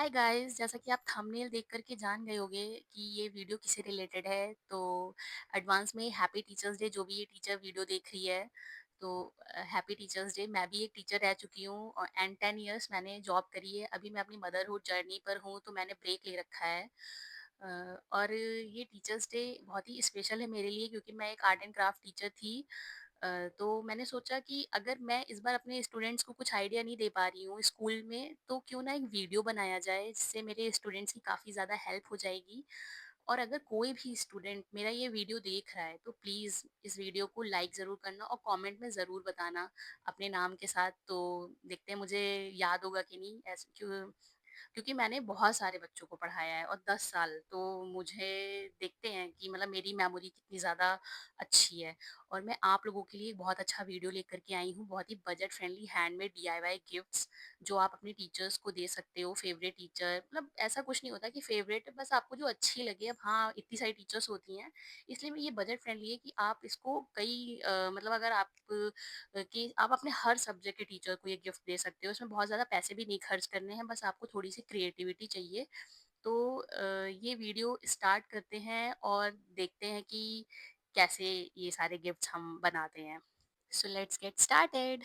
Hi guys, जैसा कि आप थंबनेल देख कर के जान गए होंगे कि ये वीडियो किससे रिलेटेड है। तो एडवांस में हैप्पी टीचर्स डे। जो भी ये टीचर वीडियो देख रही है, तो हैप्पी टीचर्स डे। मैं भी एक टीचर रह चुकी हूँ एंड 10 इयर्स मैंने जॉब करी है। अभी मैं अपनी मदरहुड जर्नी पर हूँ, तो मैंने ब्रेक ले रखा है। और ये टीचर्स डे बहुत ही स्पेशल है मेरे लिए, क्योंकि मैं एक आर्ट एंड क्राफ्ट टीचर थी। तो मैंने सोचा कि अगर मैं इस बार अपने स्टूडेंट्स को कुछ आइडिया नहीं दे पा रही हूँ स्कूल में, तो क्यों ना एक वीडियो बनाया जाए, जिससे मेरे स्टूडेंट्स की काफ़ी ज़्यादा हेल्प हो जाएगी। और अगर कोई भी स्टूडेंट मेरा ये वीडियो देख रहा है, तो प्लीज़ इस वीडियो को लाइक ज़रूर करना और कमेंट में ज़रूर बताना अपने नाम के साथ। तो देखते हैं मुझे याद होगा कि नहीं। ऐसे क्यों, क्योंकि मैंने बहुत सारे बच्चों को पढ़ाया है और 10 साल, तो मुझे देखते हैं कि मतलब मेरी मेमोरी कितनी ज़्यादा अच्छी है। और मैं आप लोगों के लिए एक बहुत अच्छा वीडियो लेकर के आई हूँ, बहुत ही budget friendly handmade DIY gifts, जो आप अपने टीचर्स को दे सकते हो। फेवरेट टीचर, मतलब ऐसा कुछ नहीं होता कि फेवरेट, बस आपको जो अच्छी लगे। अब हाँ, इतनी सारी टीचर्स होती हैं, इसलिए मैं ये बजट फ्रेंडली है कि आप इसको कई मतलब अगर आप कि आप अपने हर सब्जेक्ट के टीचर को ये गिफ्ट दे सकते हो। इसमें बहुत ज़्यादा पैसे भी नहीं खर्च करने हैं, बस आपको थोड़ी-सी क्रिएटिविटी चाहिए। तो ये वीडियो स्टार्ट करते हैं और देखते हैं कि कैसे ये सारे गिफ्ट्स हम बनाते हैं। So let's get started.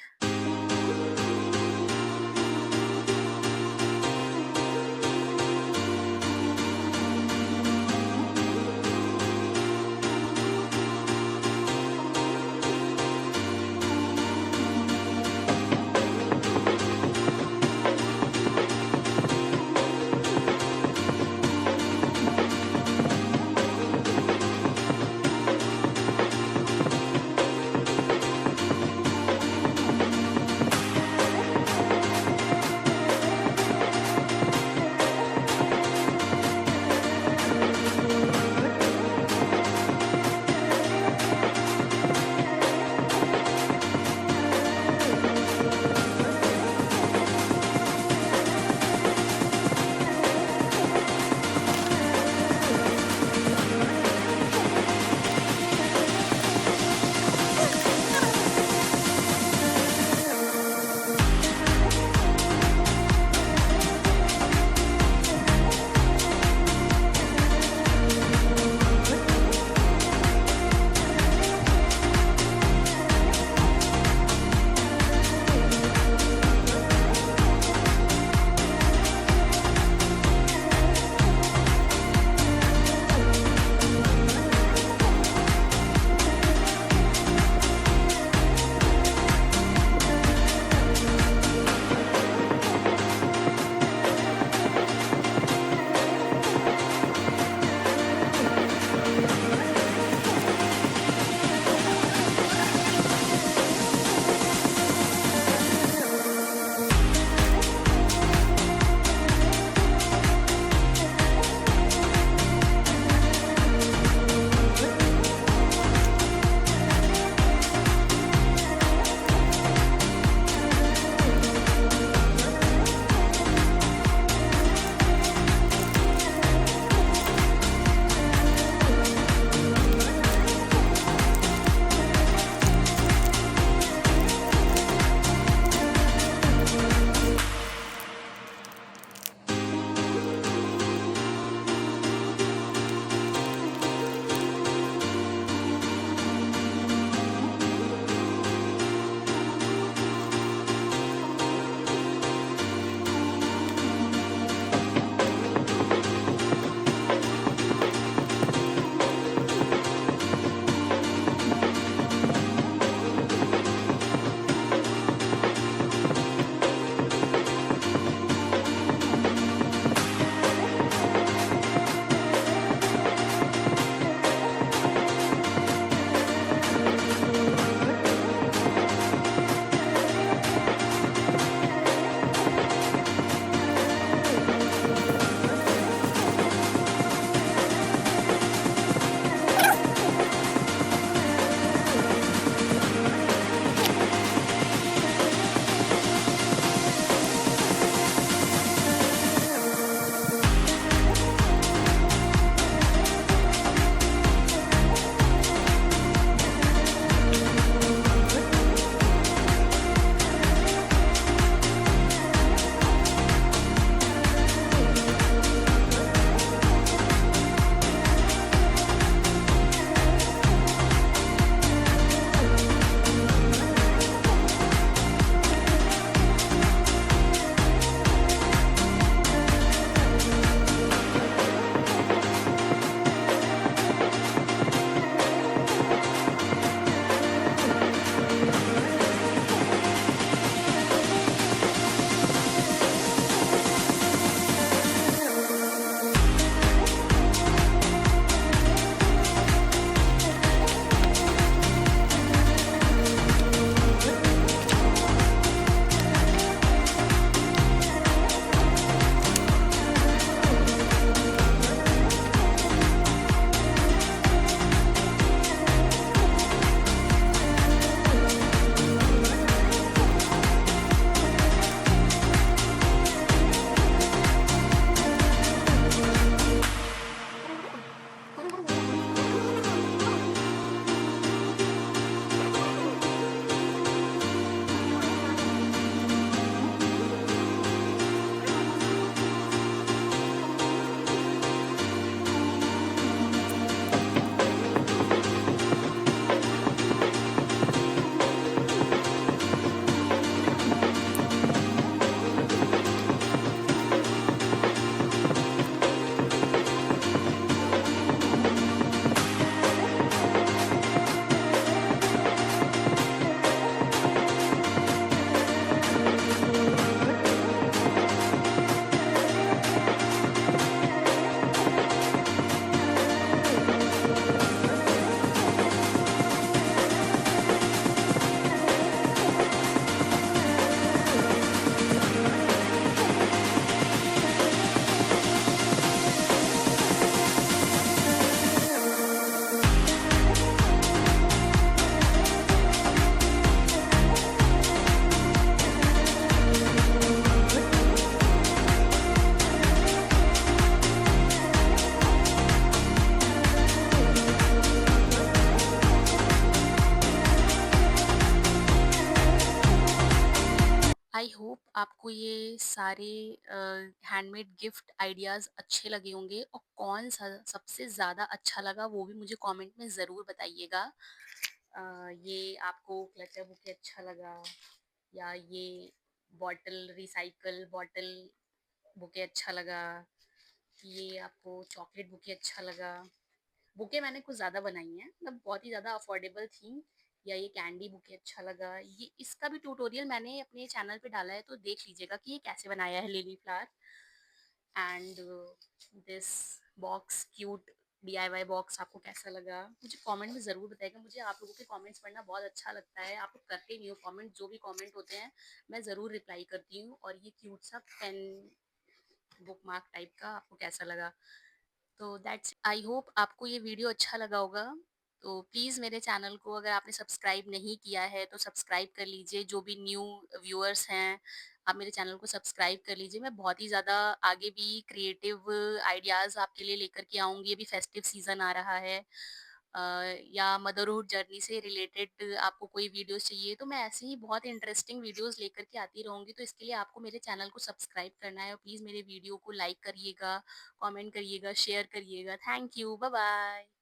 आपको ये सारे हैंडमेड गिफ्ट आइडियाज़ अच्छे लगे होंगे और कौन-सा सबसे ज़्यादा अच्छा लगा वो भी मुझे कमेंट में ज़रूर बताइएगा। ये आपको क्लटर बुके अच्छा लगा या ये बॉटल रिसाइकल बॉटल बुके अच्छा लगा, ये आपको चॉकलेट बुके अच्छा लगा। बुके मैंने कुछ ज़्यादा बनाई हैं, मतलब बहुत ही ज़्यादा अफोर्डेबल थी। या ये कैंडी बुके अच्छा लगा, ये इसका भी ट्यूटोरियल मैंने अपने चैनल पे डाला है, तो देख लीजिएगा कि ये कैसे बनाया है lily flower. And this box cute DIY box आपको कैसा लगा मुझे कमेंट में ज़रूर बताइएगा। मुझे आप लोगों के कमेंट्स पढ़ना बहुत अच्छा लगता है। आप लोग करते नहीं हो कमेंट, जो भी कमेंट होते हैं मैं ज़रूर रिप्लाई करती हूँ। और ये क्यूट सा पेन बुक मार्क टाइप का आपको कैसा लगा? तो दैट्स आई होप आपको ये वीडियो अच्छा लगा होगा। तो प्लीज़ मेरे चैनल को अगर आपने सब्सक्राइब नहीं किया है तो सब्सक्राइब कर लीजिए। जो भी न्यू व्यूअर्स हैं, आप मेरे चैनल को सब्सक्राइब कर लीजिए। मैं बहुत ही ज़्यादा आगे भी क्रिएटिव आइडियाज़ आपके लिए लेकर के आऊँगी। अभी फेस्टिव सीज़न आ रहा है। अ, या मदरहुड जर्नी से रिलेटेड आपको कोई वीडियोस चाहिए तो मैं ऐसे ही बहुत इंटरेस्टिंग वीडियोस लेकर के आती रहूँगी। तो इसके लिए आपको मेरे चैनल को सब्सक्राइब करना है और प्लीज़ मेरे वीडियो को लाइक करिएगा, कमेंट करिएगा, शेयर करिएगा। Thank you, bye bye.